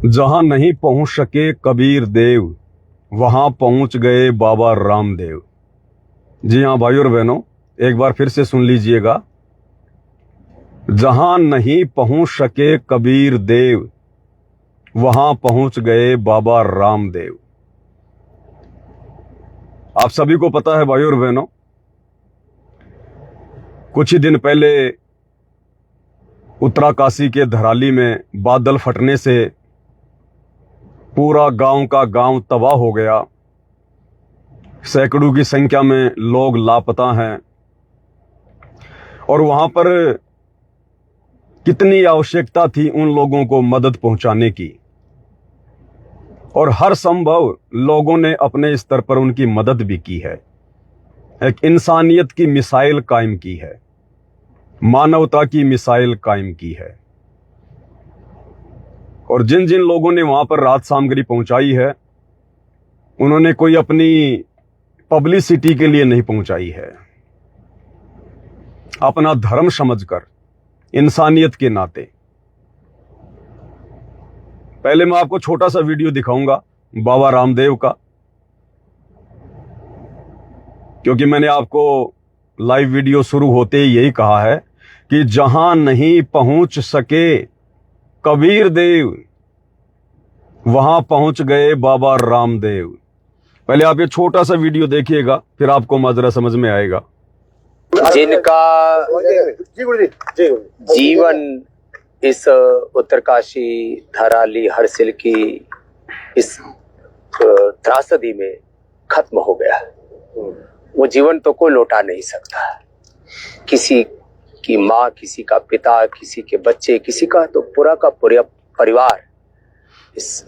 जहां नहीं पहुंच सके कबीर देव, वहां पहुंच गए बाबा रामदेव। जी हाँ भाई और बहनों, एक बार फिर से सुन लीजिएगा। जहां नहीं पहुंच सके कबीर देव, वहां पहुंच गए बाबा रामदेव। आप सभी को पता है भाई और बहनों, कुछ ही दिन पहले उत्तराकाशी के धराली में बादल फटने से पूरा गांव का गांव तबाह हो गया। सैकड़ों की संख्या में लोग लापता हैं और वहां पर कितनी आवश्यकता थी उन लोगों को मदद पहुंचाने की, और हर संभव लोगों ने अपने स्तर पर उनकी मदद भी की है। एक इंसानियत की मिसाइल कायम की है, मानवता की मिसाइल कायम की है। और जिन जिन लोगों ने वहां पर राहत सामग्री पहुंचाई है, उन्होंने कोई अपनी पब्लिसिटी के लिए नहीं पहुंचाई है, अपना धर्म समझकर, इंसानियत के नाते। पहले मैं आपको छोटा सा वीडियो दिखाऊंगा बाबा रामदेव का, क्योंकि मैंने आपको लाइव वीडियो शुरू होते ही यही कहा है कि जहां नहीं पहुंच सके कबीर देव, वहां पहुंच गए बाबा रामदेव। पहले आप ये छोटा सा वीडियो देखिएगा, फिर आपको माजरा समझ में आएगा। जिनका जीवन इस उत्तरकाशी धराली हरसिल की इस त्रासदी में खत्म हो गया, वो जीवन तो कोई लौटा नहीं सकता। किसी की माँ, किसी का पिता, किसी के बच्चे, किसी का तो पूरा का पूरा परिवार इस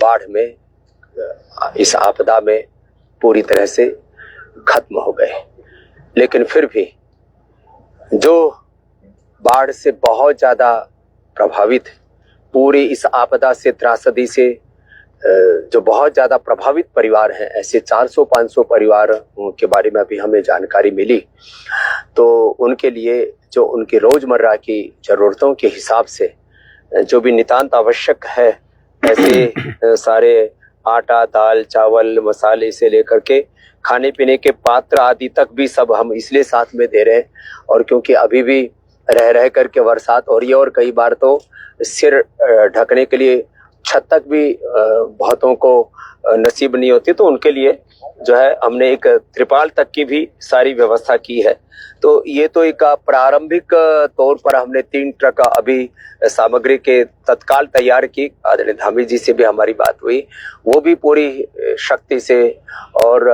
बाढ़ में, इस आपदा में पूरी तरह से खत्म हो गए। लेकिन फिर भी जो बाढ़ से बहुत ज्यादा प्रभावित, पूरी इस आपदा से, त्रासदी से जो बहुत ज्यादा प्रभावित परिवार हैं, ऐसे 400-500 परिवार के बारे में अभी हमें जानकारी मिली। तो उनके लिए जो उनकी रोजमर्रा की जरूरतों के हिसाब से जो भी नितांत आवश्यक है, ऐसे सारे आटा, दाल, चावल, मसाले से लेकर के खाने पीने के पात्र आदि तक भी सब हम इसलिए साथ में दे रहे हैं। और क्योंकि अभी भी रह करके बरसात हो रही है और कई बार तो सिर ढकने के लिए छत तक भी बहुतों को नसीब नहीं होती, तो उनके लिए जो है हमने एक त्रिपाल तक की भी सारी व्यवस्था की है। तो ये तो एक प्रारंभिक तौर पर हमने 3 ट्रक अभी सामग्री के तत्काल तैयार की। आदरणीय धामी जी से भी हमारी बात हुई, वो भी पूरी शक्ति से और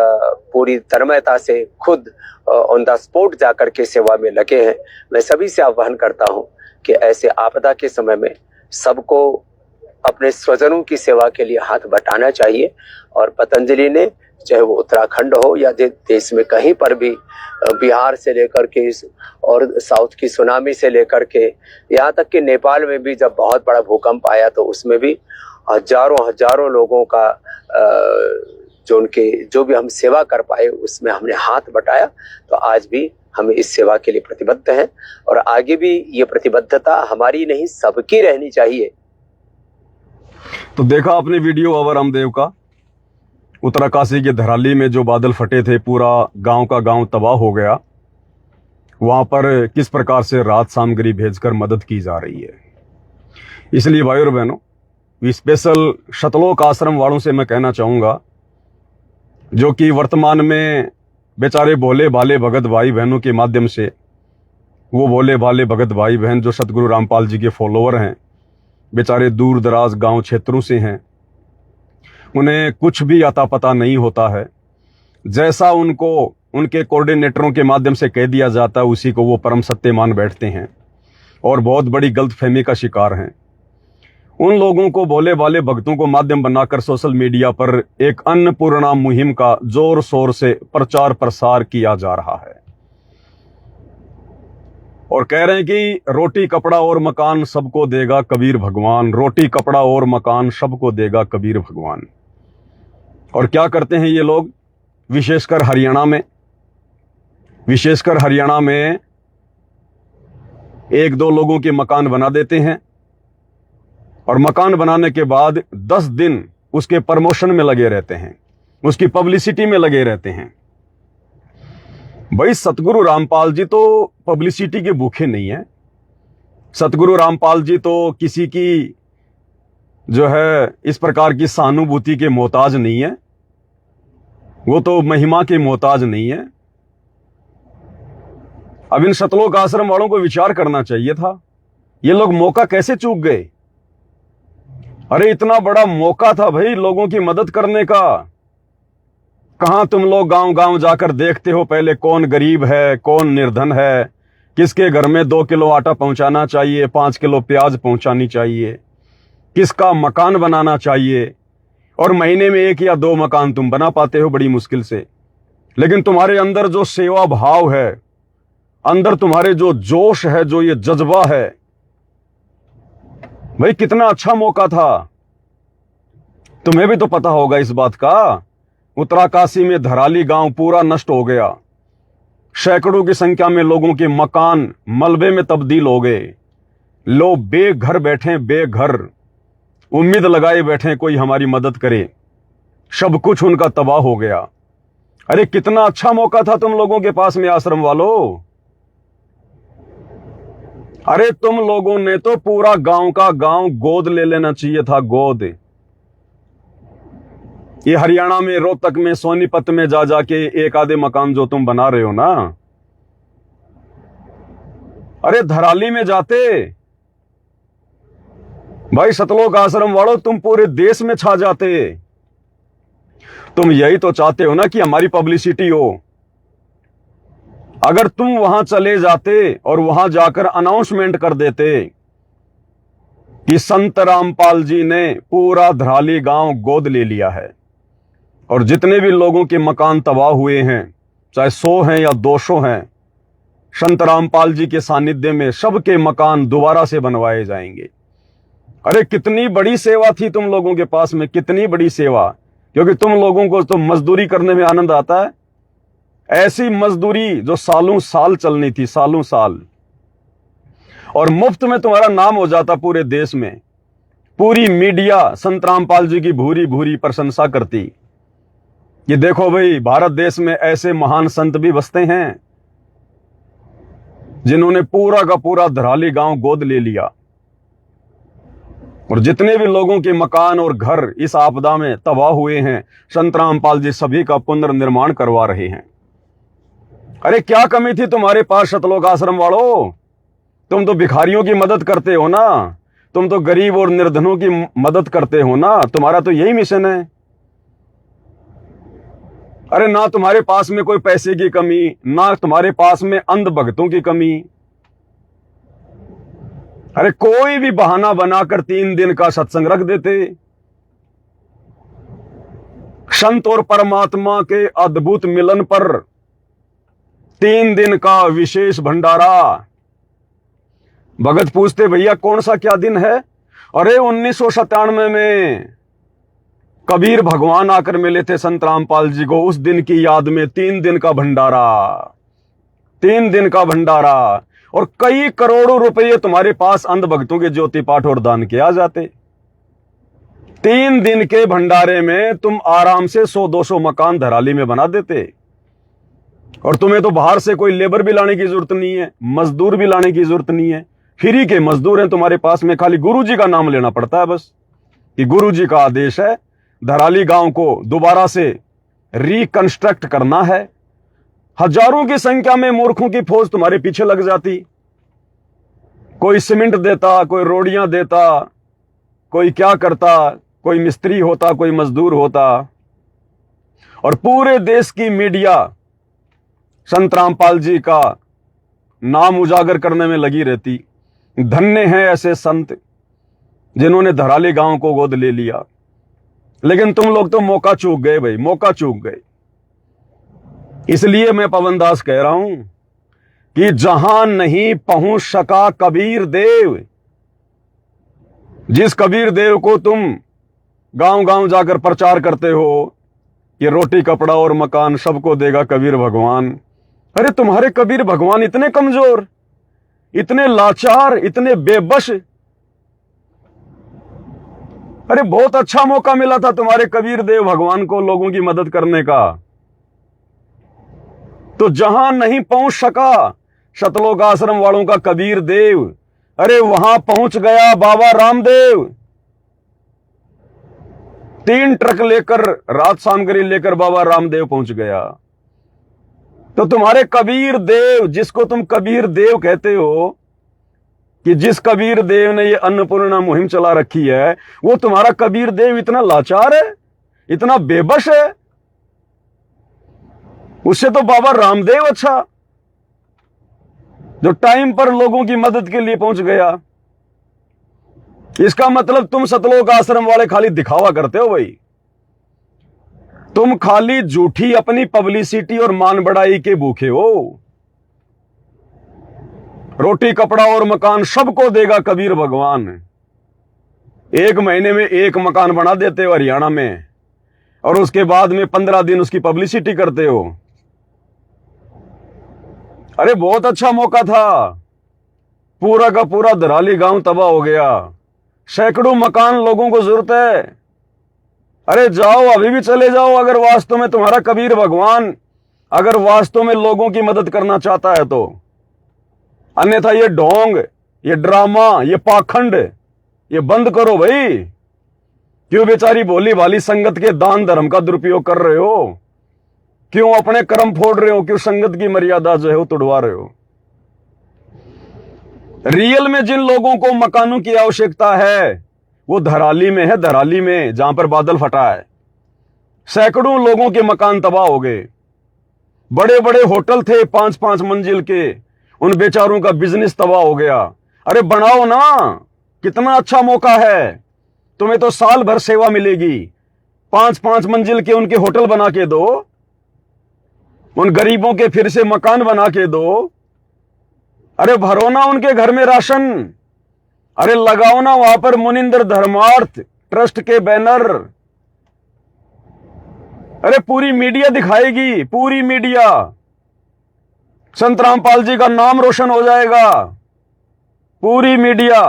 पूरी तन्मयता से खुद ऑन द स्पॉट जाकर के सेवा में लगे हैं। मैं सभी से आह्वान करता हूं कि ऐसे आपदा के समय में सबको अपने स्वजनों की सेवा के लिए हाथ बटाना चाहिए। और पतंजलि ने, चाहे वो उत्तराखंड हो या देश में कहीं पर भी, बिहार से लेकर के और साउथ की सुनामी से लेकर के यहाँ तक कि नेपाल में भी जब बहुत बड़ा भूकंप आया तो उसमें भी हजारों लोगों का जो भी हम सेवा कर पाए उसमें हमने हाथ बटाया। तो आज भी हम इस सेवा के लिए प्रतिबद्ध हैं और आगे भी ये प्रतिबद्धता हमारी नहीं, सबकी रहनी चाहिए। तो देखा आपने वीडियो बाबा रामदेव का। उत्तराकाशी के धराली में जो बादल फटे थे, पूरा गांव का गांव तबाह हो गया। वहां पर किस प्रकार से राहत सामग्री भेजकर मदद की जा रही है। इसलिए भाई और बहनों, स्पेशल शतलोक आश्रम वालों से मैं कहना चाहूंगा, जो कि वर्तमान में बेचारे भोले भाले भगत भाई बहनों के माध्यम से, वो भोले भाले भगत भाई बहन जो सतगुरु रामपाल जी के फॉलोअर हैं, बेचारे दूर दराज गांव क्षेत्रों से हैं, उन्हें कुछ भी अता पता नहीं होता है। जैसा उनको उनके कोऑर्डिनेटरों के माध्यम से कह दिया जाता है, उसी को वो परम सत्य मान बैठते हैं और बहुत बड़ी गलतफहमी का शिकार हैं। उन लोगों को, भोले भाले भक्तों को माध्यम बनाकर सोशल मीडिया पर एक अन्नपूर्णा मुहिम का जोर शोर से प्रचार प्रसार किया जा रहा है और कह रहे हैं कि रोटी कपड़ा और मकान सबको देगा कबीर भगवान, रोटी कपड़ा और मकान सबको देगा कबीर भगवान। और क्या करते हैं ये लोग, विशेषकर हरियाणा में 1-2 लोगों के मकान बना देते हैं और मकान बनाने के बाद 10 दिन उसके प्रमोशन में लगे रहते हैं, उसकी पब्लिसिटी में लगे रहते हैं। भाई सतगुरु रामपाल जी तो पब्लिसिटी के भूखे नहीं है। सतगुरु रामपाल जी तो किसी की जो है इस प्रकार की सहानुभूति के मोहताज नहीं है, वो तो महिमा के मोहताज नहीं है। अब इन सतलोक आश्रम वालों को विचार करना चाहिए था, ये लोग मौका कैसे चूक गए। अरे इतना बड़ा मौका था भाई लोगों की मदद करने का। कहां तुम लोग गांव गांव जाकर देखते हो पहले कौन गरीब है, कौन निर्धन है, किसके घर में 2 किलो आटा पहुंचाना चाहिए, 5 किलो प्याज पहुंचानी चाहिए, किसका मकान बनाना चाहिए। और महीने में 1 या 2 मकान तुम बना पाते हो बड़ी मुश्किल से। लेकिन तुम्हारे अंदर जो सेवा भाव है, अंदर तुम्हारे जो जोश है, जो ये जज्बा है, भाई कितना अच्छा मौका था। तुम्हें भी तो पता होगा इस बात का। उत्तराकाशी में धराली गांव पूरा नष्ट हो गया। सैकड़ों की संख्या में लोगों के मकान मलबे में तब्दील हो गए। लोग बेघर बैठे, बेघर, उम्मीद लगाए बैठे कोई हमारी मदद करे। सब कुछ उनका तबाह हो गया। अरे कितना अच्छा मौका था तुम लोगों के पास में आश्रम वालों। अरे तुम लोगों ने तो पूरा गांव का गांव गोद ले लेना चाहिए था, गोद। ये हरियाणा में रोहतक में सोनीपत में जा जाके 1 आधे मकान जो तुम बना रहे हो ना, अरे धराली में जाते भाई सतलोक आश्रम वालों, तुम पूरे देश में छा जाते। तुम यही तो चाहते हो ना कि हमारी पब्लिसिटी हो। अगर तुम वहां चले जाते और वहां जाकर अनाउंसमेंट कर देते कि संत रामपाल जी ने पूरा धराली गांव गोद ले लिया है और जितने भी लोगों के मकान तबाह हुए हैं, चाहे 100 हैं या 200 हैं, संत रामपाल जी के सानिध्य में सबके मकान दोबारा से बनवाए जाएंगे। अरे कितनी बड़ी सेवा थी तुम लोगों के पास में, कितनी बड़ी सेवा। क्योंकि तुम लोगों को तो मजदूरी करने में आनंद आता है। ऐसी मजदूरी जो सालों साल चलनी थी, सालों साल, और मुफ्त में तुम्हारा नाम हो जाता पूरे देश में। पूरी मीडिया संत रामपाल जी की भूरी भूरी प्रशंसा करती कि देखो भाई भारत देश में ऐसे महान संत भी बसते हैं जिन्होंने पूरा का पूरा धराली गांव गोद ले लिया। और जितने भी लोगों के मकान और घर इस आपदा में तबाह हुए हैं, संत रामपाल जी सभी का पुनर्निर्माण करवा रहे हैं। अरे क्या कमी थी तुम्हारे पास सतलोक आश्रम वालों। तुम तो भिखारियों की मदद करते हो ना, तुम तो गरीब और निर्धनों की मदद करते हो ना, तुम्हारा तो यही मिशन है। अरे ना तुम्हारे पास में कोई पैसे की कमी, ना तुम्हारे पास में अंध भक्तों की कमी। अरे कोई भी बहाना बनाकर 3 दिन का सत्संग रख देते। संत और परमात्मा के अद्भुत मिलन पर 3 दिन का विशेष भंडारा। भगत पूछते भैया कौन सा क्या दिन है। अरे 1997 में कबीर भगवान आकर मिले थे संत रामपाल जी को, उस दिन की याद में 3 दिन का भंडारा, 3 दिन का भंडारा। और कई करोड़ों रुपए तुम्हारे पास अंध भक्तों के ज्योति पाठ और दान के आ जाते। 3 दिन के भंडारे में तुम आराम से 100-200 मकान धराली में बना देते। और तुम्हें तो बाहर से कोई लेबर भी लाने की जरूरत नहीं है, मजदूर भी लाने की जरूरत नहीं है। फ्री के मजदूर हैं तुम्हारे पास में, खाली गुरुजी का नाम लेना पड़ता है बस कि गुरुजी का आदेश है धराली गांव को दोबारा से रिकंस्ट्रक्ट करना है। हजारों की संख्या में मूर्खों की फौज तुम्हारे पीछे लग जाती। कोई सीमेंट देता, कोई रोड़ियां देता, कोई क्या करता, कोई मिस्त्री होता, कोई मजदूर होता। और पूरे देश की मीडिया संत रामपाल जी का नाम उजागर करने में लगी रहती। धन्य हैं ऐसे संत जिन्होंने धराली गांव को गोद ले लिया। लेकिन तुम लोग तो मौका चूक गए भाई, मौका चूक गए। इसलिए मैं पवन दास कह रहा हूं कि जहां नहीं पहुंच सका कबीर देव, जिस कबीर देव को तुम गांव गांव जाकर प्रचार करते हो कि रोटी कपड़ा और मकान सबको देगा कबीर भगवान, अरे तुम्हारे कबीर भगवान इतने कमजोर, इतने लाचार, इतने बेबस अरे बहुत अच्छा मौका मिला था तुम्हारे कबीर देव भगवान को लोगों की मदद करने का, तो जहां नहीं पहुंच सका सतलोक आश्रम वालों का कबीर देव, अरे वहां पहुंच गया बाबा रामदेव। 3 ट्रक लेकर रात सामग्री लेकर बाबा रामदेव पहुंच गया। तो तुम्हारे कबीर देव, जिसको तुम कबीर देव कहते हो, कि जिस कबीर देव ने ये अन्नपूर्णा मुहिम चला रखी है, वो तुम्हारा कबीर देव इतना लाचार है, इतना बेबस है। उससे तो बाबा रामदेव अच्छा, जो टाइम पर लोगों की मदद के लिए पहुंच गया। इसका मतलब तुम सतलोक आश्रम वाले खाली दिखावा करते हो भाई। तुम खाली झूठी अपनी पब्लिसिटी और मान बढ़ाई के भूखे हो। रोटी कपड़ा और मकान सबको देगा कबीर भगवान। 1 महीने में 1 मकान बना देते हो हरियाणा में, और उसके बाद में 15 दिन उसकी पब्लिसिटी करते हो। अरे बहुत अच्छा मौका था, पूरा का पूरा धराली गांव तबाह हो गया, सैकड़ों मकान लोगों को जरूरत है। अरे जाओ, अभी भी चले जाओ, अगर वास्तव में तुम्हारा कबीर भगवान अगर वास्तव में लोगों की मदद करना चाहता है तो। अन्यथा ये ढोंग, ये ड्रामा, ये पाखंड, ये बंद करो भाई। क्यों बेचारी भोली भाली संगत के दान धर्म का दुरुपयोग कर रहे हो? क्यों अपने कर्म फोड़ रहे हो? क्यों संगत की मर्यादा जो है वो तोड़वा रहे हो? रियल में जिन लोगों को मकानों की आवश्यकता है वो धराली में है, धराली में, जहां पर बादल फटा है। सैकड़ों लोगों के मकान तबाह हो गए। बड़े बड़े होटल थे 5-5 मंजिल के, उन बेचारों का बिजनेस तबाह हो गया। अरे बनाओ ना, कितना अच्छा मौका है, तुम्हें तो साल भर सेवा मिलेगी। 5-5 मंजिल के उनके होटल बना के दो, उन गरीबों के फिर से मकान बना के दो। अरे भरो ना उनके घर में राशन। अरे लगाओ ना वहां पर मुनिंदर धर्मार्थ ट्रस्ट के बैनर। अरे पूरी मीडिया दिखाएगी, पूरी मीडिया। संत रामपाल जी का नाम रोशन हो जाएगा, पूरी मीडिया।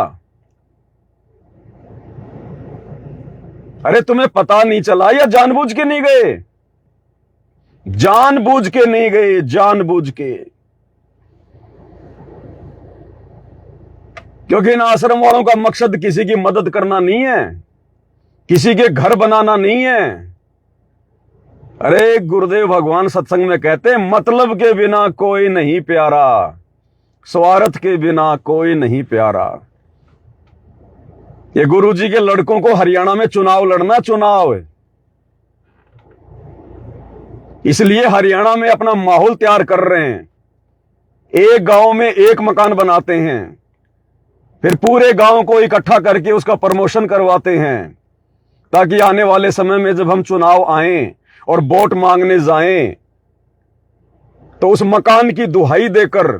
अरे तुम्हें पता नहीं चला या जानबूझ के नहीं गए? जानबूझ के नहीं गए, जानबूझ के। क्योंकि इन आश्रम वालों का मकसद किसी की मदद करना नहीं है, किसी के घर बनाना नहीं है। अरे गुरुदेव भगवान सत्संग में कहते हैं, मतलब के बिना कोई नहीं प्यारा, स्वार्थ के बिना कोई नहीं प्यारा। ये गुरु जी के लड़कों को हरियाणा में चुनाव लड़ना, चुनाव, इसलिए हरियाणा में अपना माहौल तैयार कर रहे हैं। एक गांव में 1 मकान बनाते हैं, फिर पूरे गांव को इकट्ठा करके उसका प्रमोशन करवाते हैं, ताकि आने वाले समय में जब हम चुनाव आए और वोट मांगने जाएं तो उस मकान की दुहाई देकर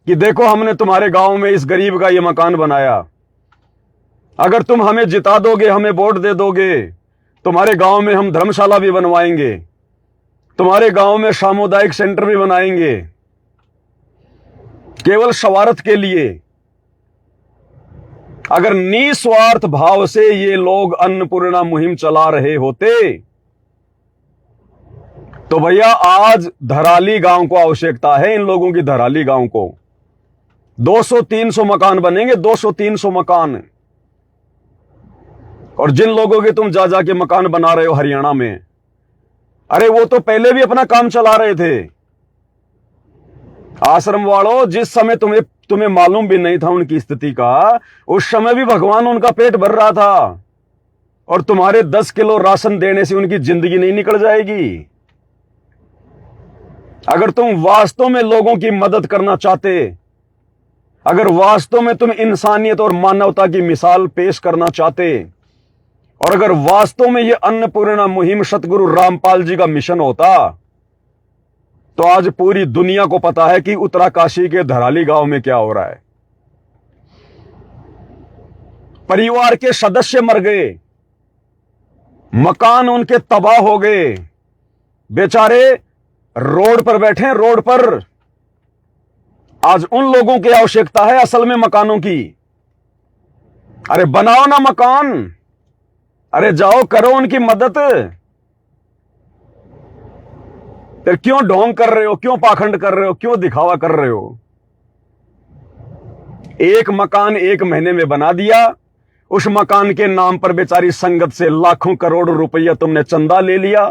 कि देखो हमने तुम्हारे गांव में इस गरीब का ये मकान बनाया, अगर तुम हमें जिता दोगे, हमें वोट दे दोगे, तुम्हारे गांव में हम धर्मशाला भी बनवाएंगे, तुम्हारे गांव में सामुदायिक सेंटर भी बनाएंगे। केवल स्वार्थ के लिए, अगर निस्वार्थ भाव से ये लोग अन्नपूर्णा मुहिम चला रहे होते तो भैया आज धराली गांव को आवश्यकता है, इन लोगों की धराली गांव को 200-300 मकान बनेंगे, 200-300 मकान। और जिन लोगों के तुम जा के मकान बना रहे हो हरियाणा में, अरे वो तो पहले भी अपना काम चला रहे थे। आश्रम वालों, जिस समय तुम्हें मालूम भी नहीं था उनकी स्थिति का, उस समय भी भगवान उनका पेट भर रहा था, और तुम्हारे 10 किलो राशन देने से उनकी जिंदगी नहीं निकल जाएगी। अगर तुम वास्तव में लोगों की मदद करना चाहते, अगर वास्तव में तुम इंसानियत और मानवता की मिसाल पेश करना चाहते, और अगर वास्तव में यह अन्नपूर्णा मुहिम सतगुरु रामपाल जी का मिशन होता, तो आज पूरी दुनिया को पता है कि उत्तराकाशी के धराली गांव में क्या हो रहा है। परिवार के सदस्य मर गए, मकान उनके तबाह हो गए, बेचारे रोड पर बैठे हैं, रोड पर। आज उन लोगों की आवश्यकता है असल में मकानों की। अरे बनाओ ना मकान, अरे जाओ करो उनकी मदद। फिर क्यों ढोंग कर रहे हो, क्यों पाखंड कर रहे हो, क्यों दिखावा कर रहे हो? एक मकान 1 महीने में बना दिया, उस मकान के नाम पर बेचारी संगत से लाखों करोड़ों रुपया तुमने चंदा ले लिया,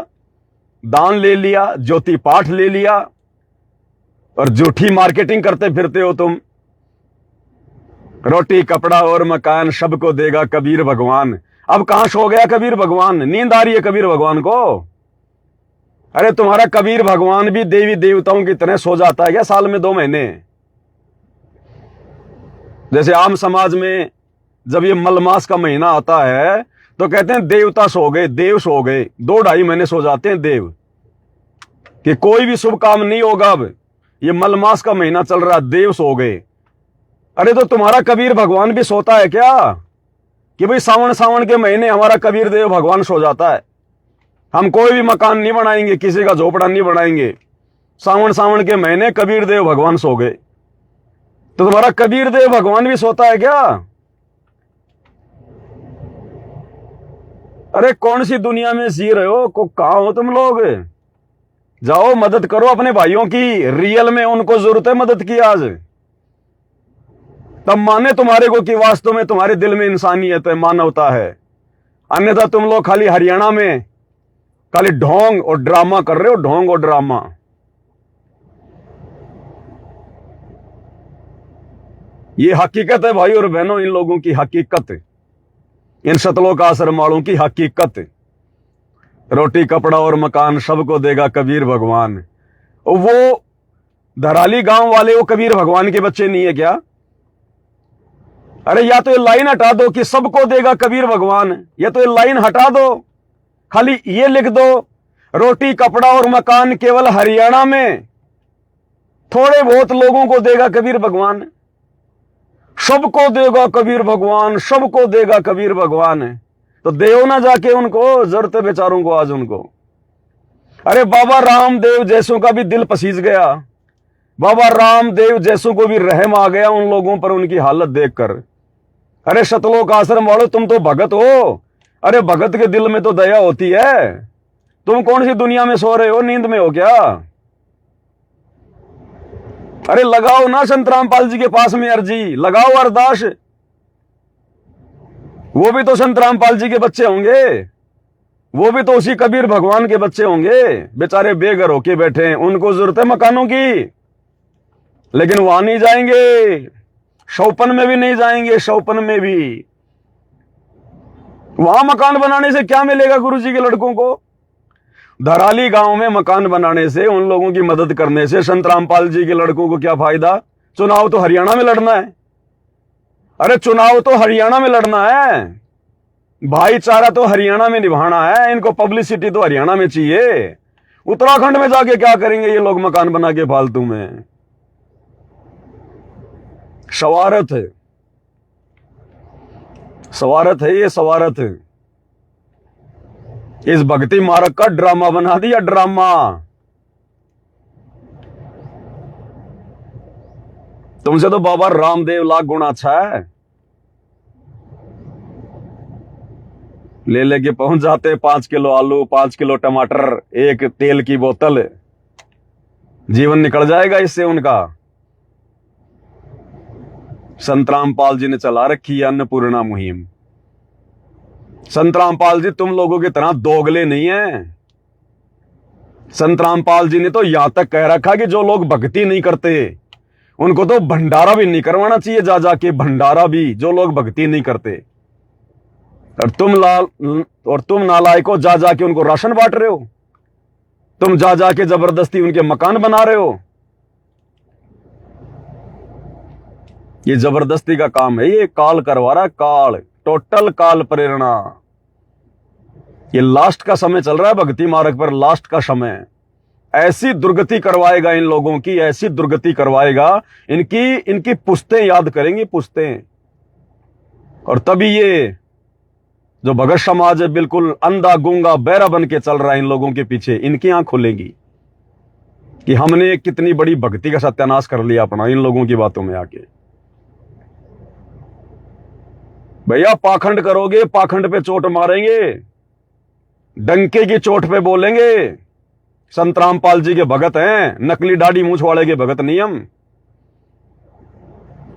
दान ले लिया, ज्योति पाठ ले लिया, और झूठी मार्केटिंग करते फिरते हो तुम। रोटी कपड़ा और मकान सबको देगा कबीर भगवान। अब कहां सो गया कबीर भगवान? नींद आ रही है कबीर भगवान को? अरे तुम्हारा कबीर भगवान भी देवी देवताओं की तरह सो जाता है क्या साल में 2 महीने? जैसे आम समाज में जब ये मलमास का महीना आता है तो कहते हैं देवता सो गए, देव सो गए। 2-2.5 महीने सो जाते हैं देव, कि कोई भी शुभ काम नहीं होगा। अब ये मलमास का महीना चल रहा, देव सो गए। अरे तो तुम्हारा कबीर भगवान भी सोता है क्या? कि भाई सावन के महीने हमारा कबीर देव भगवान सो जाता है, हम कोई भी मकान नहीं बनाएंगे, किसी का झोपड़ा नहीं बनाएंगे, सावन के महीने कबीर देव भगवान सो गए। तो तुम्हारा कबीर देव भगवान भी सोता है क्या? अरे कौन सी दुनिया में जी रहे हो? कहां हो तुम लोग? जाओ मदद करो अपने भाइयों की, रियल में उनको जरूरत है मदद की आज। तब माने तुम्हारे को कि वास्तव में तुम्हारे दिल में इंसानियत है, मानवता है। अन्यथा तुम लोग खाली हरियाणा में खाली ढोंग और ड्रामा कर रहे हो, ढोंग और ड्रामा। ये हकीकत है भाई और बहनों, इन लोगों की हकीकत, इन सतलोक आश्रम वालों की हकीकत। रोटी कपड़ा और मकान सबको देगा कबीर भगवान। वो धराली गांव वाले वो कबीर भगवान के बच्चे नहीं है क्या? अरे या तो ये लाइन हटा दो कि सबको देगा कबीर भगवान, या तो ये लाइन हटा दो, खाली ये लिख दो रोटी कपड़ा और मकान केवल हरियाणा में थोड़े बहुत लोगों को देगा कबीर भगवान, सबको देगा कबीर भगवान, सबको देगा कबीर भगवान। तो देव ना जाके उनको, जरूरत है बेचारों को आज उनको। अरे बाबा रामदेव जैसों का भी दिल पसीज गया, बाबा रामदेव जैसों को भी रहम आ गया उन लोगों पर, उनकी हालत देखकर। अरे सतलोक आश्रम वालों, तुम तो भगत हो। अरे भगत के दिल में तो दया होती है। तुम कौन सी दुनिया में सो रहे हो, नींद में हो क्या? अरे लगाओ ना संत रामपाल जी के पास में अर्जी, लगाओ अरदास। वो भी तो संत रामपाल जी के बच्चे होंगे, वो भी तो उसी कबीर भगवान के बच्चे होंगे। बेचारे बेघर होके बैठे हैं, उनको जरूरत है मकानों की, लेकिन वहां नहीं जाएंगे, शौपन में भी नहीं जाएंगे। शौपन में भी वहां मकान बनाने से क्या मिलेगा गुरुजी के लड़कों को? धराली गांव में मकान बनाने से, उन लोगों की मदद करने से संत रामपाल जी के लड़कों को क्या फायदा? चुनाव तो हरियाणा में लड़ना है। अरे चुनाव तो हरियाणा में लड़ना है, भाईचारा तो हरियाणा में निभाना है, इनको पब्लिसिटी तो हरियाणा में चाहिए। उत्तराखंड में जाके क्या करेंगे ये लोग मकान बना के फालतू में? सवारत है, सवारत है, ये सवारत है। इस भक्ति मार्ग का ड्रामा बना दिया, ड्रामा। तुमसे तो बाबा रामदेव लाख गुना अच्छा है। ले लेके पहुंच जाते 5 किलो आलू, 5 किलो टमाटर, एक तेल की बोतल, जीवन निकल जाएगा इससे उनका। संत रामपाल जी ने चला रखी है अन्नपूर्णा मुहिम। संत रामपाल जी तुम लोगों की तरह दोगले नहीं है। संत रामपाल जी ने तो यहां तक कह रखा कि जो लोग भक्ति नहीं करते उनको तो भंडारा भी नहीं करवाना चाहिए, जा जाके भंडारा भी, जो लोग भक्ति नहीं करते। और तुम नालायकों जा जाके उनको राशन बांट रहे हो, तुम जा जाके जबरदस्ती उनके मकान बना रहे हो। ये जबरदस्ती का काम है, ये काल करवा रहा है, काल, टोटल काल प्रेरणा। ये लास्ट का समय चल रहा है भक्ति मार्ग पर, लास्ट का समय। ऐसी दुर्गति करवाएगा इन लोगों की, ऐसी दुर्गति करवाएगा, इनकी पुश्तें याद करेंगी, पुश्तें। और तभी ये जो भगत समाज है बिल्कुल अंधा गूंगा बहरा बन के चल रहा है इन लोगों के पीछे, इनकी आंख खुलेंगी कि हमने कितनी बड़ी भक्ति का सत्यानाश कर लिया अपना इन लोगों की बातों में आके। भैया पाखंड करोगे, पाखंड पे चोट मारेंगे, डंके की चोट पे बोलेंगे। संत रामपाल जी के भगत हैं, नकली दाढ़ी मूंछ वाले के भगत नहीं हम।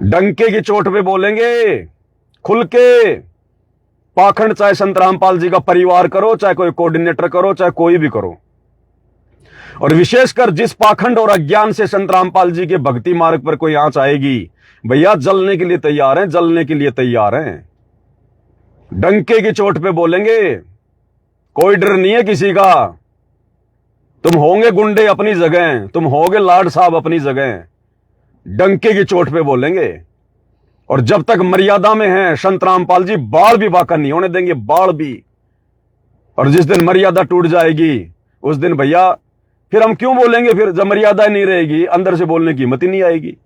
डंके की चोट पे बोलेंगे खुल के। पाखंड चाहे संत रामपाल जी का परिवार करो, चाहे कोई कोऑर्डिनेटर करो, चाहे कोई भी करो, और विशेषकर जिस पाखंड और अज्ञान से संत रामपाल जी के भक्ति मार्ग पर कोई आंच आएगी, भैया जलने के लिए तैयार हैं, जलने के लिए तैयार हैं। डंके की चोट पे बोलेंगे, कोई डर नहीं है किसी का। तुम होंगे गुंडे अपनी जगह, तुम होंगे लाड साहब अपनी जगह, डंके की चोट पे बोलेंगे। और जब तक मर्यादा में हैं संत रामपाल जी, बाल भी बाका नहीं होने देंगे, बाल भी। और जिस दिन मर्यादा टूट जाएगी उस दिन भैया फिर हम क्यों बोलेंगे? फिर जब मर्यादा नहीं रहेगी, अंदर से बोलने की हिम्मत ही नहीं आएगी।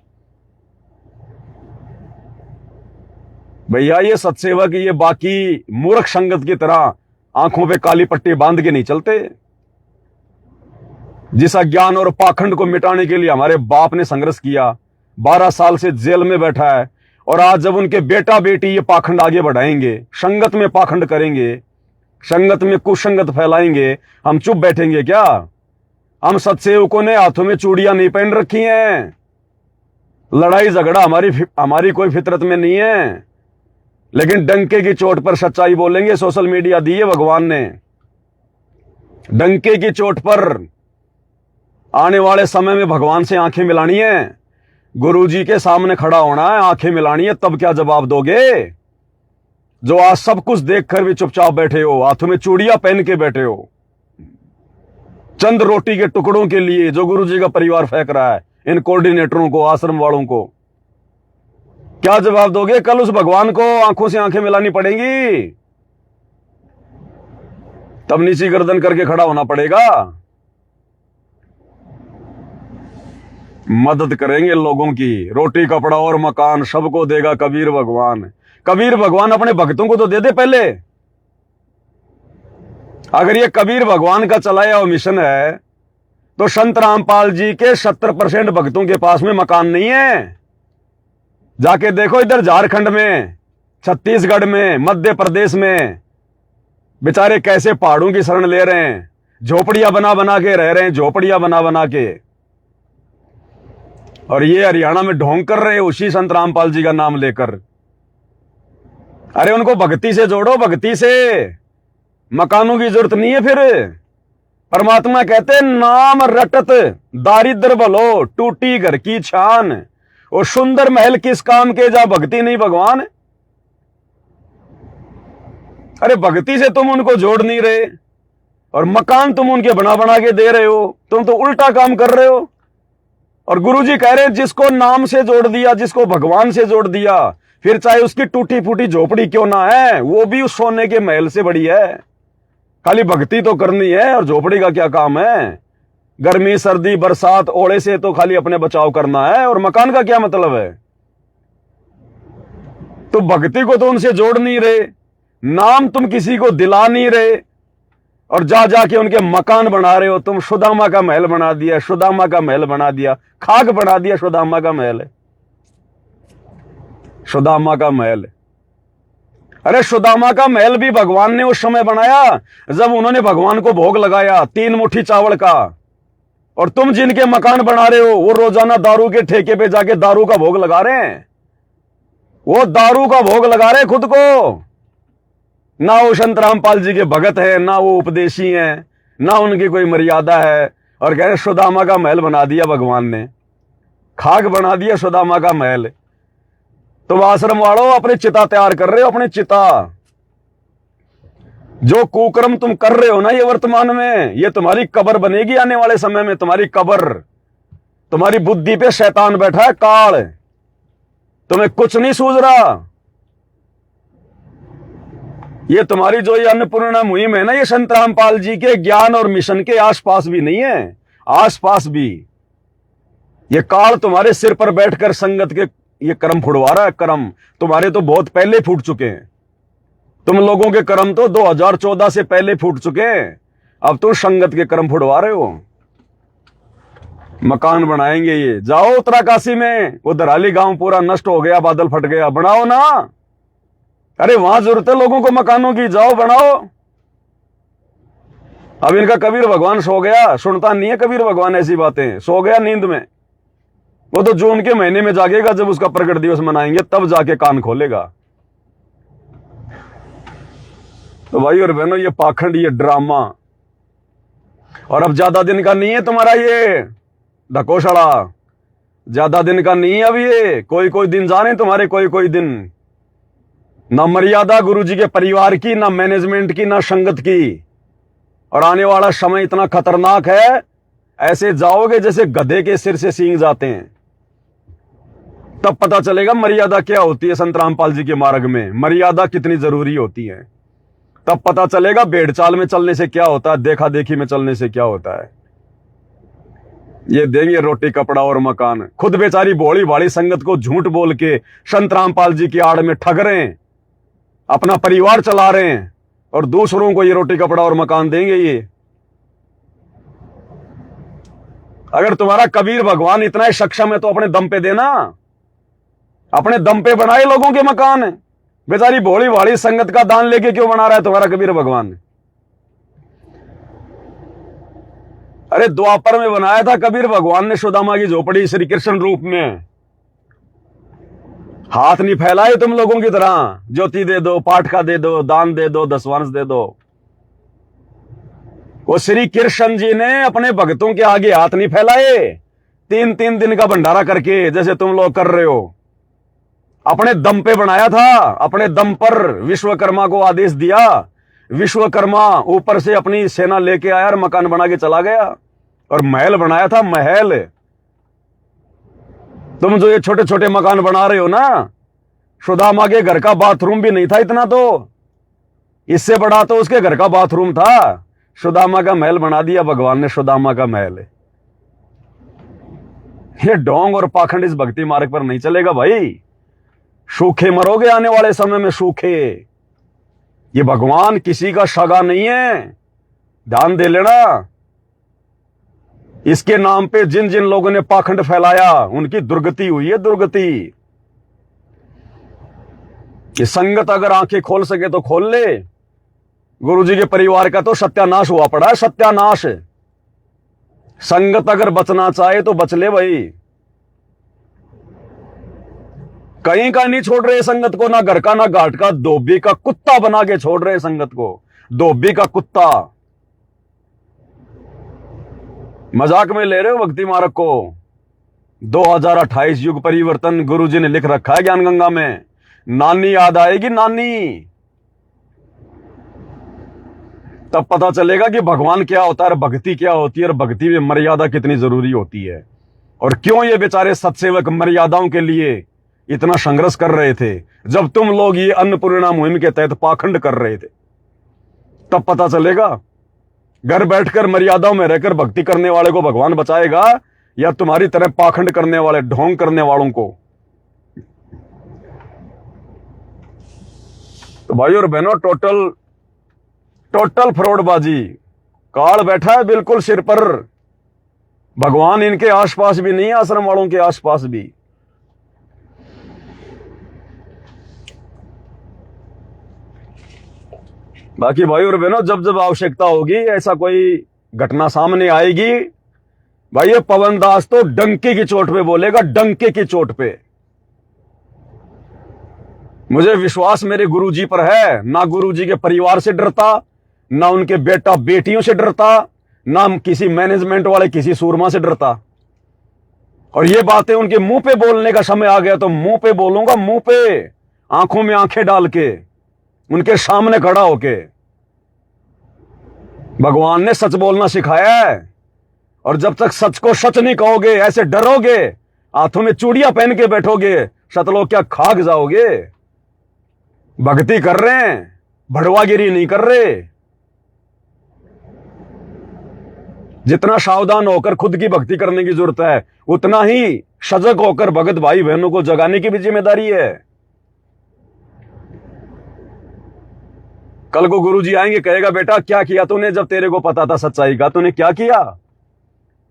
भैया ये सत्सेवक, ये बाकी मूर्ख संगत की तरह आंखों पे काली पट्टी बांध के नहीं चलते। जिस अज्ञान और पाखंड को मिटाने के लिए हमारे बाप ने संघर्ष किया, 12 साल से जेल में बैठा है, और आज जब उनके बेटा बेटी ये पाखंड आगे बढ़ाएंगे, संगत में पाखंड करेंगे, संगत में कुसंगत फैलाएंगे, हम चुप बैठेंगे क्या? हम सत्सेवकों ने हाथों में चूड़ियां नहीं पहन रखी हैं। लड़ाई झगड़ा हमारी कोई फितरत में नहीं है, लेकिन डंके की चोट पर सच्चाई बोलेंगे। सोशल मीडिया दी है भगवान ने, डंके की चोट पर आने वाले समय में भगवान से आंखें मिलानी है, गुरुजी के सामने खड़ा होना है, आंखें मिलानी है, तब क्या जवाब दोगे? जो आज सब कुछ देखकर भी चुपचाप बैठे हो, हाथों में चूड़ियां पहन के बैठे हो, चंद रोटी के टुकड़ों के लिए जो गुरुजी का परिवार फेंक रहा है, इन कोऑर्डिनेटरों को, आश्रम वालों को, क्या जवाब दोगे? कल उस भगवान को आंखों से आंखें मिलानी पड़ेंगी, तब नीची गर्दन करके खड़ा होना पड़ेगा। मदद करेंगे लोगों की, रोटी कपड़ा और मकान सबको देगा कबीर भगवान। कबीर भगवान अपने भक्तों को तो दे दे पहले। अगर ये कबीर भगवान का चलाया हुआ मिशन है, तो संत रामपाल जी के 70% भक्तों के पास में मकान नहीं है। जाके देखो इधर झारखंड में, छत्तीसगढ़ में, मध्य प्रदेश में, बेचारे कैसे पहाड़ों की शरण ले रहे हैं, झोपड़ियां बना बना के रह रहे हैं, झोपड़ियां बना बना के। और ये हरियाणा में ढोंग कर रहे हैं उसी संत रामपाल जी का नाम लेकर। अरे उनको भक्ति से जोड़ो, भक्ति से। मकानों की जरूरत नहीं है। फिर परमात्मा कहते नाम रटत दारिद्र भलो, टूटी घर की छान, और सुंदर महल किस काम के जा भक्ति नहीं भगवान। अरे भक्ति से तुम उनको जोड़ नहीं रहे, और मकान तुम उनके बना बना के दे रहे हो। तुम तो उल्टा काम कर रहे हो। और गुरुजी कह रहे हैं जिसको नाम से जोड़ दिया, जिसको भगवान से जोड़ दिया, फिर चाहे उसकी टूटी फूटी झोपड़ी क्यों ना है, वो भी उस सोने के महल से बड़ी है। खाली भक्ति तो करनी है, और झोपड़ी का क्या काम है? गर्मी सर्दी बरसात ओले से तो खाली अपने बचाव करना है, और मकान का क्या मतलब है? तो भक्ति को तो उनसे जोड़ नहीं रहे, नाम तुम किसी को दिला नहीं रहे, और जा जाके उनके मकान बना रहे हो। तुम सुदामा का महल बना दिया, सुदामा का महल बना दिया, खाक बना दिया सुदामा का महल, सुदामा का महल। अरे सुदामा का महल भी भगवान ने उस समय बनाया जब उन्होंने भगवान को भोग लगाया 3 मुट्ठी चावल का। और तुम जिनके मकान बना रहे हो, वो रोजाना दारू के ठेके पे जाके दारू का भोग लगा रहे हैं। वो दारू का भोग लगा रहे खुद को। ना वो संत रामपाल जी के भगत है, ना वो उपदेशी हैं, ना उनकी कोई मर्यादा है, और कह रहे सुदामा का महल बना दिया भगवान ने, खाक बना दिया सुदामा का महल। तुम आश्रम वालों अपनी चिता तैयार कर रहे हो, अपनी चिता। जो कुकर्म तुम कर रहे हो ना ये वर्तमान में, ये तुम्हारी कब्र बनेगी आने वाले समय में, तुम्हारी कब्र। तुम्हारी बुद्धि पे शैतान बैठा है, काल। तुम्हें कुछ नहीं सूझ रहा। ये तुम्हारी जो ये अन्नपूर्णा मुहिम है ना, ये संत रामपाल जी के ज्ञान और मिशन के आसपास भी नहीं है, आसपास भी। ये काल तुम्हारे सिर पर बैठकर संगत के ये कर्म फुड़वा रहा है। कर्म तुम्हारे तो बहुत पहले फूट चुके हैं। तुम लोगों के कर्म तो 2014 से पहले फूट चुके हैं। अब तो संगत के कर्म फुड़वा रहे हो। मकान बनाएंगे ये। जाओ उत्तराकाशी में, वो दराली गांव पूरा नष्ट हो गया, बादल फट गया, बनाओ ना। अरे वहां जरूरत है लोगों को मकानों की, जाओ बनाओ। अब इनका कबीर भगवान सो गया, सुनता नहीं है कबीर भगवान ऐसी बातें, सो गया नींद में। वो तो जून के महीने में जागेगा, जब उसका प्रकट दिवस मनाएंगे तब जाके कान खोलेगा। तो भाई और बहनों, ये पाखंड, ये ड्रामा, और अब ज्यादा दिन का नहीं है तुम्हारा ये ढकोसड़ा, ज्यादा दिन का नहीं है अब ये। कोई कोई दिन जाने तुम्हारे, कोई कोई दिन। ना मर्यादा गुरुजी के परिवार की, ना मैनेजमेंट की, ना संगत की। और आने वाला समय इतना खतरनाक है, ऐसे जाओगे जैसे गधे के सिर से सींग जाते हैं। तब पता चलेगा मर्यादा क्या होती है। संत रामपाल जी के मार्ग में मर्यादा कितनी जरूरी होती है। तब पता चलेगा भेड़ चाल में चलने से क्या होता है, देखा देखी में चलने से क्या होता है। ये देंगे रोटी कपड़ा और मकान, खुद बेचारी भोली भाली संगत को झूठ बोल के संत रामपाल जी की आड़ में ठग रहे हैं, अपना परिवार चला रहे हैं, और दूसरों को ये रोटी कपड़ा और मकान देंगे ये। अगर तुम्हारा कबीर भगवान इतना ही सक्षम है तो अपने दम पे देना, अपने दम पे बनाए लोगों के मकान। बेचारी भोली भाली संगत का दान लेके क्यों बना रहा है तुम्हारा कबीर भगवान? अरे द्वापर में बनाया था कबीर भगवान ने सुदामा की झोपड़ी श्री कृष्ण रूप में। हाथ नहीं फैलाए तुम लोगों की तरह, ज्योति दे दो, पाठ का दे दो, दान दे दो, दसवांश दे दो। वो श्री कृष्ण जी ने अपने भक्तों के आगे हाथ नहीं फैलाए, 3-3 दिन का भंडारा करके जैसे तुम लोग कर रहे हो। अपने दम पे बनाया था, अपने दम पर विश्वकर्मा को आदेश दिया। विश्वकर्मा ऊपर से अपनी सेना लेके आया और मकान बना के चला गया, और महल बनाया था, महल। तुम जो ये छोटे छोटे मकान बना रहे हो ना, सुदामा के घर का बाथरूम भी नहीं था इतना, तो इससे बड़ा तो उसके घर का बाथरूम था। सुदामा का महल बना दिया भगवान ने, सुदामा का महल। ये ढोंग और पाखंड इस भक्ति मार्ग पर नहीं चलेगा भाई। सूखे मरोगे आने वाले समय में, सूखे। ये भगवान किसी का सगा नहीं है, ध्यान दे लेना। इसके नाम पे जिन जिन लोगों ने पाखंड फैलाया उनकी दुर्गति हुई है, दुर्गति। ये संगत अगर आंखें खोल सके तो खोल ले। गुरुजी के परिवार का तो सत्यानाश हुआ पड़ा है, सत्यानाश। संगत अगर बचना चाहे तो बच ले भाई। कहीं का नहीं छोड़ रहे संगत को, ना घर का ना घाट का, धोबी का कुत्ता बना के छोड़ रहे संगत को, धोबी का कुत्ता। मजाक में ले रहे हो भक्ति मार्ग को। 2028 युग परिवर्तन गुरुजी ने लिख रखा है ज्ञान गंगा में। नानी याद आएगी, नानी। तब पता चलेगा कि भगवान क्या होता है, भक्ति क्या होती है, और भक्ति में मर्यादा कितनी जरूरी होती है, और क्यों ये बेचारे सत्सेवक मर्यादाओं के लिए इतना संघर्ष कर रहे थे, जब तुम लोग ये अन्नपूर्णा मुहिम के तहत पाखंड कर रहे थे। तब पता चलेगा घर बैठकर मर्यादाओं में रहकर भक्ति करने वाले को भगवान बचाएगा, या तुम्हारी तरह पाखंड करने वाले, ढोंग करने वालों को। तो भाई और बहनों, टोटल फ्रॉडबाजी। काल बैठा है बिल्कुल सिर पर। भगवान इनके आसपास भी नहीं है, आश्रम वालों के आसपास भी। बाकी भाई और बहनों, जब जब आवश्यकता होगी, ऐसा कोई घटना सामने आएगी, भाई ये पवन दास तो डंके की चोट पे बोलेगा, डंके की चोट पे। मुझे विश्वास मेरे गुरुजी पर है। ना गुरुजी के परिवार से डरता, ना उनके बेटा बेटियों से डरता, ना किसी मैनेजमेंट वाले किसी सूरमा से डरता। और ये बातें उनके मुंह पे बोलने का समय आ गया तो मुंह पे बोलूंगा, मुंह पे, आंखों में आंखें डाल के, उनके सामने खड़ा होके। भगवान ने सच बोलना सिखाया है, और जब तक सच को सच नहीं कहोगे, ऐसे डरोगे, हाथों में चूड़ियां पहन के बैठोगे, सतलोक क्या खाक जाओगे। भक्ति कर रहे हैं, भड़वागिरी नहीं कर रहे। जितना सावधान होकर खुद की भक्ति करने की जरूरत है, उतना ही सजग होकर भगत भाई बहनों को जगाने की भी जिम्मेदारी है। कल को गुरुजी आएंगे, कहेगा बेटा क्या किया तूने, जब तेरे को पता था सच्चाई का, तूने क्या किया?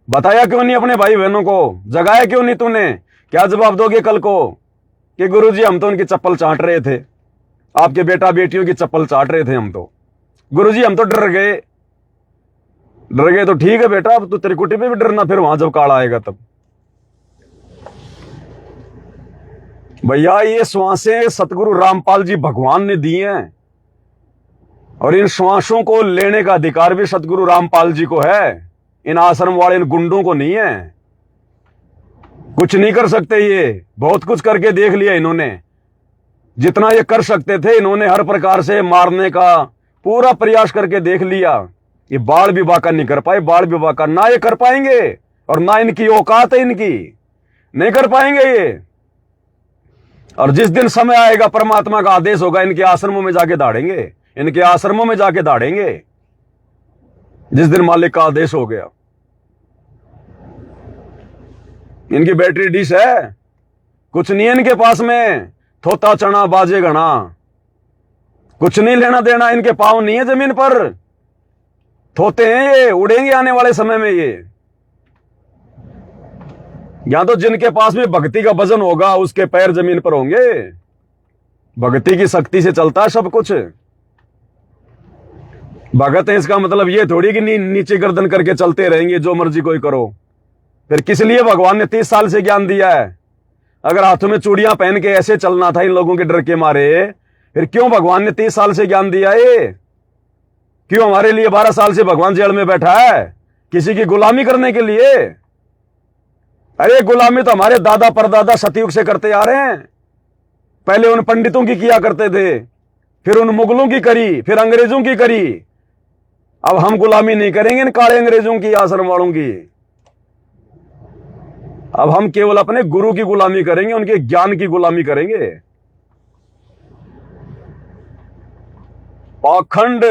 बताया क्यों नहीं अपने भाई बहनों को? जगाया क्यों नहीं तूने? क्या जवाब दोगे कल को कि गुरुजी हम तो उनकी चप्पल चाट रहे थे, आपके बेटा बेटियों की चप्पल चाट रहे थे हम तो। गुरुजी हम तो डर गए तो ठीक है बेटा, अब तो त्रिकुटी पे भी डरना फिर वहां जब काल आएगा तब। भैया ये श्वासें सतगुरु रामपाल जी भगवान ने दी हैं और इन श्वासों को लेने का अधिकार भी सतगुरु रामपाल जी को है, इन आश्रम वाले इन गुंडों को नहीं है। कुछ नहीं कर सकते, ये बहुत कुछ करके देख लिया इन्होंने, जितना ये कर सकते थे इन्होंने हर प्रकार से मारने का पूरा प्रयास करके देख लिया। ये बाल विवाह का नहीं कर पाए, बाल विवाह का ना ये कर पाएंगे और ना इनकी औकात है, इनकी नहीं कर पाएंगे ये। और जिस दिन समय आएगा परमात्मा का आदेश होगा, इनके आश्रमों में जाके दाड़ेंगे, इनके आश्रमों में जाके दाड़ेंगे जिस दिन मालिक का आदेश हो गया। इनकी बैटरी डिश है, कुछ नहीं है इनके पास में, थोता चना बाजे घना, कुछ नहीं लेना देना, इनके पांव नहीं है जमीन पर, थोते हैं ये, उड़ेंगे आने वाले समय में ये। यहां तो जिनके पास में भक्ति का वजन होगा उसके पैर जमीन पर होंगे, भक्ति की शक्ति से चलता है सब कुछ। भगत है इसका मतलब ये थोड़ी कि नीचे गर्दन करके चलते रहेंगे जो मर्जी कोई करो। फिर किस लिए भगवान ने 30 साल से ज्ञान दिया है? अगर हाथों में चूड़ियां पहन के ऐसे चलना था इन लोगों के डर के मारे, फिर क्यों भगवान ने 30 साल से ज्ञान दिया है? क्यों हमारे लिए 12 साल से भगवान जेल में बैठा है? किसी की गुलामी करने के लिए? अरे गुलामी तो हमारे दादा परदादा सतयुग से करते आ रहे हैं। पहले उन पंडितों की किया करते थे, फिर उन मुगलों की करी, फिर अंग्रेजों की करी। अब हम गुलामी नहीं करेंगे इन काले अंग्रेजों की, आश्रम वालों की। अब हम केवल अपने गुरु की गुलामी करेंगे, उनके ज्ञान की गुलामी करेंगे। पाखंड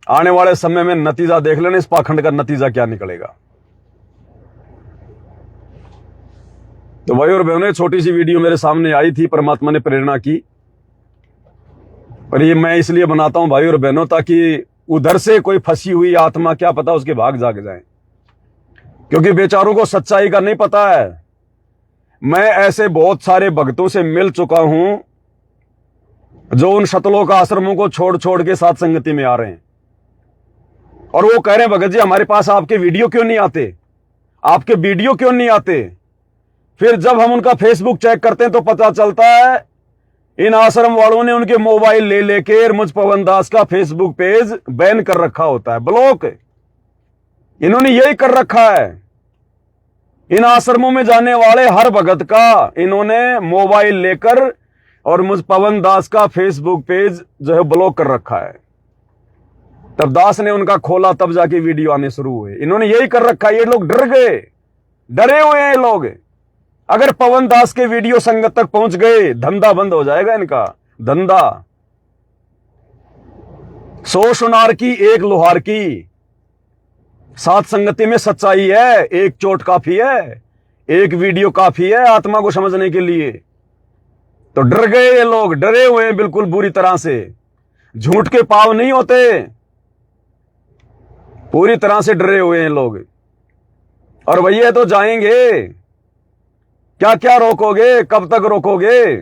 आने वाले समय में नतीजा देख लेना, इस पाखंड का नतीजा क्या निकलेगा। तो भाई और बहनों, छोटी सी वीडियो मेरे सामने आई थी, परमात्मा ने प्रेरणा की, और ये मैं इसलिए बनाता हूं भाई और बहनों, ताकि उधर से कोई फंसी हुई आत्मा क्या पता उसके भाग जाग जाए, क्योंकि बेचारों को सच्चाई का नहीं पता है। मैं ऐसे बहुत सारे भक्तों से मिल चुका हूं जो उन शतलोक आश्रमों को छोड़ छोड़ के साथ संगति में आ रहे हैं, और वो कह रहे हैं भगत जी हमारे पास आपके वीडियो क्यों नहीं आते, आपके वीडियो क्यों नहीं आते। फिर जब हम उनका फेसबुक चेक करते हैं तो पता चलता है इन आश्रम वालों ने उनके मोबाइल ले लेकर मुझ पवन दास का फेसबुक पेज बैन कर रखा होता है, ब्लॉक। इन्होंने यही कर रखा है। इन आश्रमों में जाने वाले हर भगत का इन्होंने मोबाइल लेकर और मुझ पवन दास का फेसबुक पेज जो है ब्लॉक कर रखा है। तब दास ने उनका खोला, तब जाके वीडियो आने शुरू हुए। इन्होंने यही कर रखा है। ये लोग डर गए, डरे हुए हैं ये लोग। अगर पवन दास के वीडियो संगत तक पहुंच गए, धंधा बंद हो जाएगा इनका, धंधा। 100 सुनार की एक लोहार की, सात संगति में सच्चाई है। एक चोट काफी है, एक वीडियो काफी है आत्मा को समझने के लिए। तो डर गए ये लोग, डरे हुए हैं बिल्कुल बुरी तरह से। झूठ के पाव नहीं होते, पूरी तरह से डरे हुए हैं लोग। और भैया तो जाएंगे, क्या क्या रोकोगे, कब तक रोकोगे।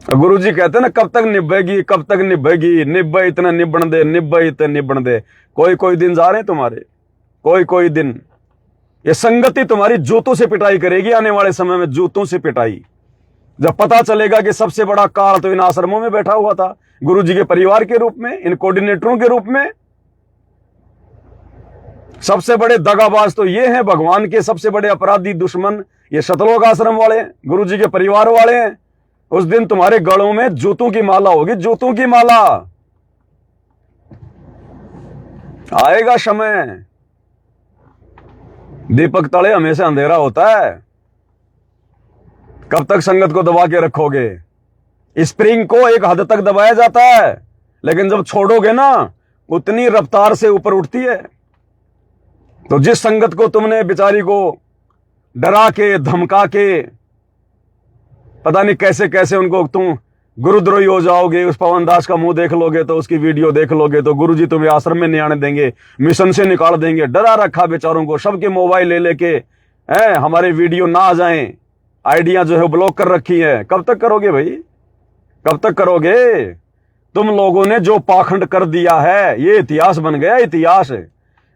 गुरुजी कहते हैं ना, कब तक निभेगी, कब तक निभेगी, निभे इतना निबण दे, निभे इतने निबण दे। कोई दिन जा रहे हैं तुम्हारे, कोई दिन। ये संगति तुम्हारी जूतों से पिटाई करेगी आने वाले समय में, जूतों से पिटाई। जब पता चलेगा कि सबसे बड़ा काल तो इन आश्रमों में बैठा हुआ था, गुरुजी के परिवार के रूप में, इन कोऑर्डिनेटरों के रूप में। सबसे बड़े दगाबाज तो ये हैं, भगवान के सबसे बड़े अपराधी दुश्मन ये शतलोक आश्रम वाले, गुरुजी के परिवार वाले हैं। उस दिन तुम्हारे गलों में जूतों की माला होगी, जूतों की माला। आएगा समय, दीपक तले हमेशा अंधेरा होता है। कब तक संगत को दबा के रखोगे। स्प्रिंग को एक हद तक दबाया जाता है, लेकिन जब छोड़ोगे ना उतनी रफ्तार से ऊपर उठती है। तो जिस संगत को तुमने बेचारी को डरा के धमका के पता नहीं कैसे कैसे उनको तुम गुरुद्रोही हो जाओगे, उस पवन दास का मुंह देख लोगे तो, उसकी वीडियो देख लोगे तो गुरुजी तुम्हें आश्रम में नहीं आने देंगे, मिशन से निकाल देंगे। डरा रखा बेचारों को, सबके मोबाइल ले लेके हमारे वीडियो ना आ जाएं, आइडिया जो है ब्लॉक कर रखी है। कब तक करोगे भाई, कब तक करोगे? तुम लोगों ने जो पाखंड कर दिया है ये इतिहास बन गया, इतिहास।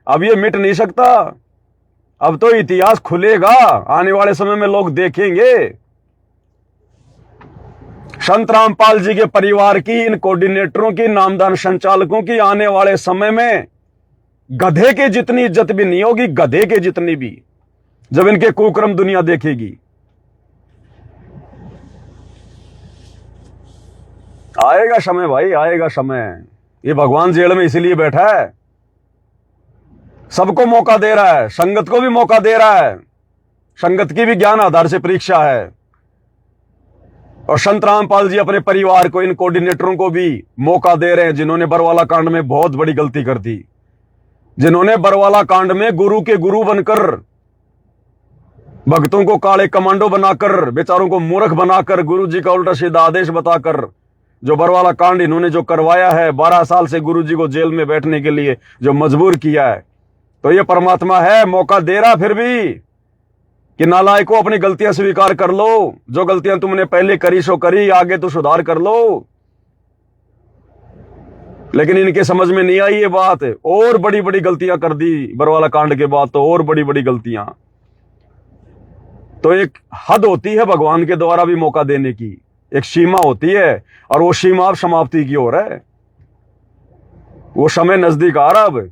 अब ये मिट नहीं सकता। अब तो इतिहास खुलेगा, आने वाले समय में लोग देखेंगे। संत रामपाल जी के परिवार की, इन कोऑर्डिनेटरों की, नामदान संचालकों की आने वाले समय में गधे के जितनी इज्जत भी नहीं होगी, गधे के जितनी भी, जब इनके कुकर्म दुनिया देखेगी। आएगा समय भाई, आएगा समय। ये भगवान जेल में इसीलिए बैठा है, सबको मौका दे रहा है, संगत को भी मौका दे रहा है। संगत की भी ज्ञान आधार से परीक्षा है। और संत रामपाल जी अपने परिवार को, इन कोऑर्डिनेटरों को भी मौका दे रहे हैं, जिन्होंने बरवाला कांड में बहुत बड़ी गलती कर दी, जिन्होंने बरवाला कांड में गुरु के गुरु बनकर, भक्तों को काले कमांडो बनाकर, बेचारों को मूर्ख बनाकर, गुरु जी का उल्टा सीधा आदेश बताकर जो बरवाला कांड इन्होंने जो करवाया है, 12 साल से गुरु जी को जेल में बैठने के लिए जो मजबूर किया है, तो ये परमात्मा है, मौका दे रहा फिर भी कि नालायकों अपनी गलतियां स्वीकार कर लो। जो गलतियां तुमने पहले करी सो करी, आगे तो सुधार कर लो। लेकिन इनके समझ में नहीं आई ये बात, और बड़ी बड़ी गलतियां कर दी बरवाला कांड के बाद, तो और बड़ी बड़ी गलतियां। तो एक हद होती है भगवान के द्वारा भी मौका देने की, एक सीमा होती है, और वो सीमा अब समाप्ति की ओर है। वो समय नजदीक आ रहा। अब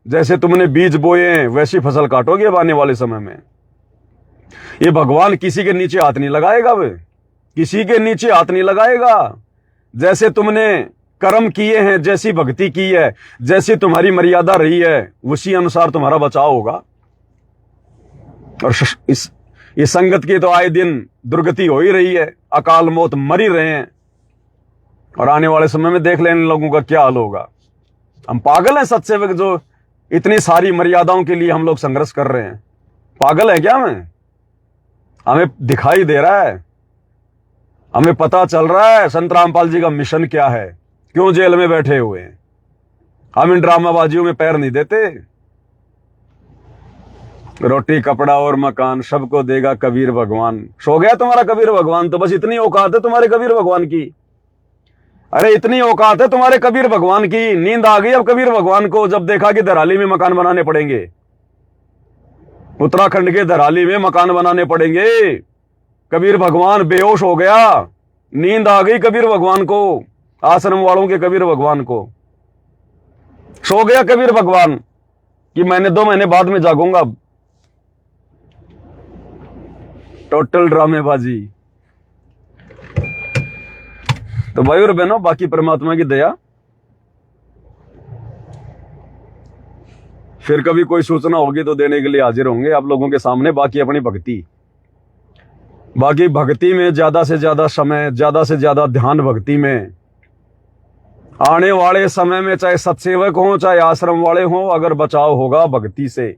जैसे तुमने बीज बोए वैसी फसल काटोगे अब आने वाले समय में। ये भगवान किसी के नीचे हाथ नहीं लगाएगा, वे किसी के नीचे हाथ नहीं लगाएगा। जैसे तुमने कर्म किए हैं, जैसी भक्ति की है, जैसी तुम्हारी मर्यादा रही है, उसी अनुसार तुम्हारा बचाव होगा। और इस संगत की तो आए दिन दुर्गति हो ही रही है, अकाल मौत मर ही रहे हैं। और आने वाले समय में देख लेने लोगों का क्या हाल होगा। हम पागल हैं सत्सेवक, जो इतनी सारी मर्यादाओं के लिए हम लोग संघर्ष कर रहे हैं? पागल है क्या? हमें दिखाई दे रहा है, हमें पता चल रहा है संत रामपाल जी का मिशन क्या है, क्यों जेल में बैठे हुए हैं। हम इन ड्रामाबाजियों में पैर नहीं देते। रोटी कपड़ा और मकान सबको देगा कबीर भगवान। सो गया तुम्हारा कबीर भगवान? तो बस इतनी औकात है तुम्हारे कबीर भगवान की। अरे इतनी औकात है तुम्हारे कबीर भगवान की। नींद आ गई अब कबीर भगवान को, जब देखा कि धराली में मकान बनाने पड़ेंगे, उत्तराखंड के धराली में मकान बनाने पड़ेंगे। कबीर भगवान बेहोश हो गया, नींद आ गई कबीर भगवान को, आश्रम वालों के कबीर भगवान को। सो गया कबीर भगवान कि मैंने 2 महीने बाद में जागूंगा। टोटल ड्रामेबाजी। तो भाई और बहनों, बाकी परमात्मा की दया। फिर कभी कोई सूचना होगी तो देने के लिए हाजिर होंगे आप लोगों के सामने। बाकी अपनी भक्ति, बाकी भक्ति में ज्यादा से ज्यादा समय, ज्यादा से ज्यादा ध्यान भक्ति में। आने वाले समय में चाहे सत्सेवक हो, चाहे आश्रम वाले हो, अगर बचाव होगा भक्ति से।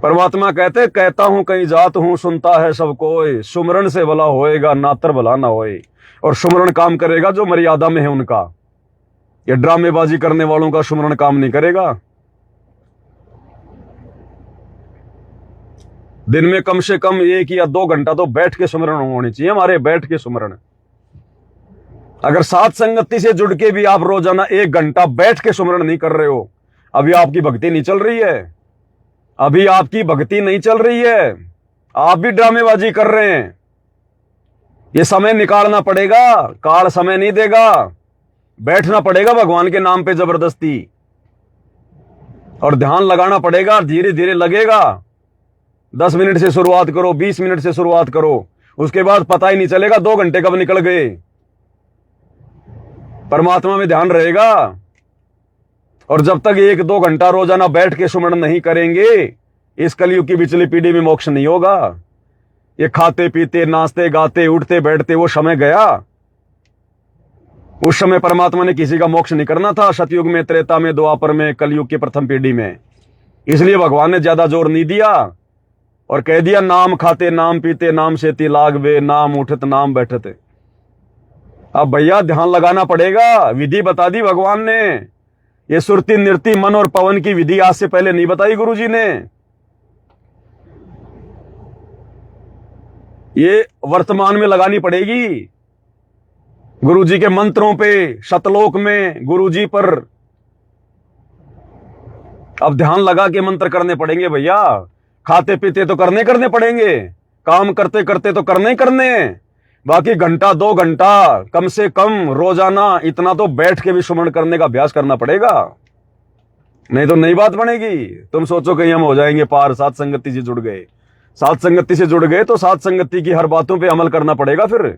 परमात्मा कहते, कहता हूं कहीं जात हूं, सुनता है सब कोई, सुमरण से भला होएगा, नातर भला ना होए। और सुमरण काम करेगा जो मर्यादा में है उनका। ये ड्रामेबाजी करने वालों का सुमरण काम नहीं करेगा। दिन में कम से कम 1 या 2 घंटा तो बैठ के सुमरण होनी चाहिए हमारे, बैठ के सुमरण। अगर साथ संगति से जुड़ के भी आप रोजाना 1 घंटा बैठ के सुमरण नहीं कर रहे हो, अभी आपकी भक्ति नहीं चल रही है, अभी आपकी भक्ति नहीं चल रही है, आप भी ड्रामेबाजी कर रहे हैं। ये समय निकालना पड़ेगा, काल समय नहीं देगा। बैठना पड़ेगा भगवान के नाम पे जबरदस्ती, और ध्यान लगाना पड़ेगा, धीरे धीरे लगेगा। 10 मिनट से शुरुआत करो, 20 मिनट से शुरुआत करो, उसके बाद पता ही नहीं चलेगा 2 घंटे कब निकल गए। परमात्मा में ध्यान रहेगा। और जब तक 1-2 घंटा रोजाना बैठ के सुमरण नहीं करेंगे, इस कलयुग की पिछली पीढ़ी में मोक्ष नहीं होगा। ये खाते पीते, नाचते गाते, उठते बैठते वो समय गया। उस समय परमात्मा ने किसी का मोक्ष नहीं करना था, सतयुग में, त्रेता में, द्वापर में, कलयुग की प्रथम पीढ़ी में। इसलिए भगवान ने ज्यादा जोर नहीं दिया और कह दिया, नाम खाते नाम पीते नाम सेती लागवे, नाम उठत नाम बैठते। अब भैया ध्यान लगाना पड़ेगा। विधि बता दी भगवान ने। ये सुरती, नृत्य, मन और पवन की विधि आज से पहले नहीं बताई गुरुजी ने। ये वर्तमान में लगानी पड़ेगी। गुरुजी के मंत्रों पे, शतलोक में गुरुजी पर अब ध्यान लगा के मंत्र करने पड़ेंगे भैया। खाते पीते तो करने पड़ेंगे, काम करते करते तो करने। बाकी घंटा 2 घंटा कम से कम रोजाना इतना तो बैठ के भी सुमरण करने का अभ्यास करना पड़ेगा, नहीं तो नई बात बनेगी। तुम सोचो कहीं हम हो जाएंगे पार, साथ संगति से जुड़ गए। साथ संगति से जुड़ गए तो साथ संगति की हर बातों पे अमल करना पड़ेगा। फिर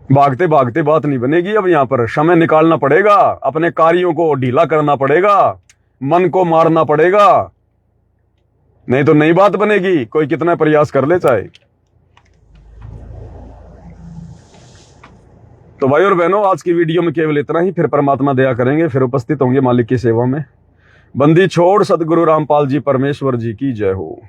भागते भागते बात नहीं बनेगी। अब यहां पर समय निकालना पड़ेगा, अपने कार्यों को ढीला करना पड़ेगा, मन को मारना पड़ेगा, नहीं तो नई बात बनेगी, कोई कितना प्रयास कर ले चाहे। तो भाई और बहनों, आज की वीडियो में केवल इतना ही। फिर परमात्मा दया करेंगे, फिर उपस्थित होंगे मालिक की सेवा में। बंदी छोड़ सदगुरु रामपाल जी परमेश्वर जी की जय हो।